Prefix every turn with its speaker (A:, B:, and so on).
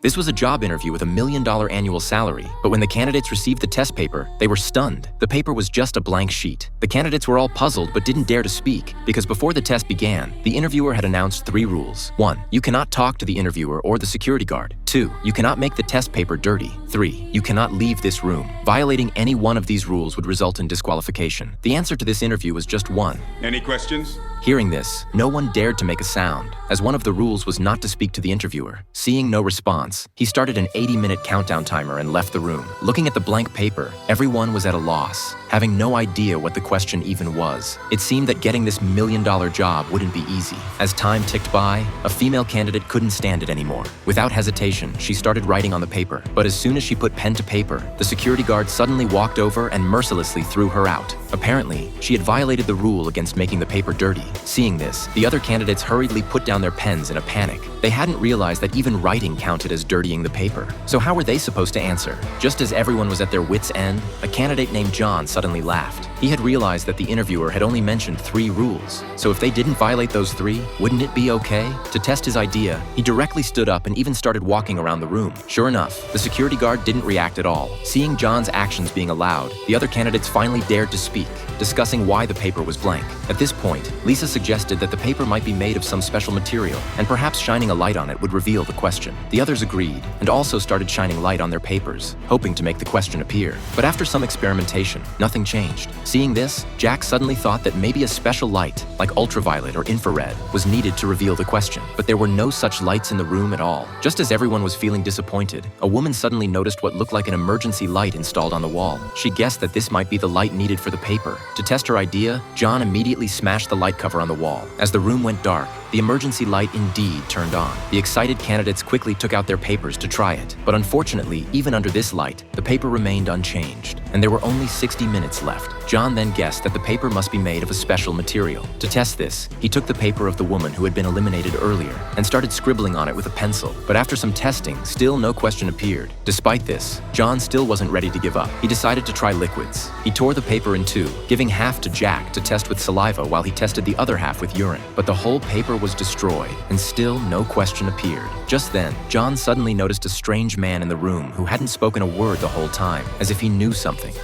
A: This was a job interview with $1 million annual salary, but when the candidates received the test paper, they were stunned. The paper was just a blank sheet. The candidates were all puzzled but didn't dare to speak, because before the test began, the interviewer had announced 3 rules. 1. You cannot talk to the interviewer or the security guard. 2. You cannot make the test paper dirty. 3. You cannot leave this room. Violating any one of these rules would result in disqualification. The answer to this interview was just 1.
B: Any questions?
A: Hearing this, no one dared to make a sound, as one of the rules was not to speak to the interviewer. Seeing no response, he started an 80-minute countdown timer and left the room. Looking at the blank paper, everyone was at a loss, having no idea what the question even was. It seemed that getting this $1 million job wouldn't be easy. As time ticked by, a female candidate couldn't stand it anymore. Without hesitation, she started writing on the paper. But as soon as she put pen to paper, the security guard suddenly walked over and mercilessly threw her out. Apparently, she had violated the rule against making the paper dirty. Seeing this, the other candidates hurriedly put down their pens in a panic. They hadn't realized that even writing counted as dirtying the paper. So how were they supposed to answer? Just as everyone was at their wits' end, a candidate named John suddenly laughed. He had realized that the interviewer had only mentioned 3 rules. So if they didn't violate those 3, wouldn't it be okay? To test his idea, he directly stood up and even started walking around the room. Sure enough, the security guard didn't react at all. Seeing John's actions being allowed, the other candidates finally dared to speak, discussing why the paper was blank. At this point, Lisa suggested that the paper might be made of some special material, and perhaps shining a light on it would reveal the question. The others agreed, and also started shining light on their papers, hoping to make the question appear. But after some experimentation, nothing changed. Seeing this, Jack suddenly thought that maybe a special light, like ultraviolet or infrared, was needed to reveal the question. But there were no such lights in the room at all. Just as everyone was feeling disappointed, a woman suddenly noticed what looked like an emergency light installed on the wall. She guessed that this might be the light needed for the paper. To test her idea, John immediately smashed the light cover on the wall. As the room went dark, the emergency light indeed turned on. The excited candidates quickly took out their papers to try it. But unfortunately, even under this light, the paper remained unchanged, and there were only 60 minutes left. John then guessed that the paper must be made of a special material. To test this, he took the paper of the woman who had been eliminated earlier and started scribbling on it with a pencil. But after some testing, still no question appeared. Despite this, John still wasn't ready to give up. He decided to try liquids. He tore the paper in 2, giving half to Jack to test with saliva while he tested the other half with urine. But the whole paper was destroyed, and still no question appeared. Just then, John suddenly noticed a strange man in the room who hadn't spoken a word the whole time, as if he knew something.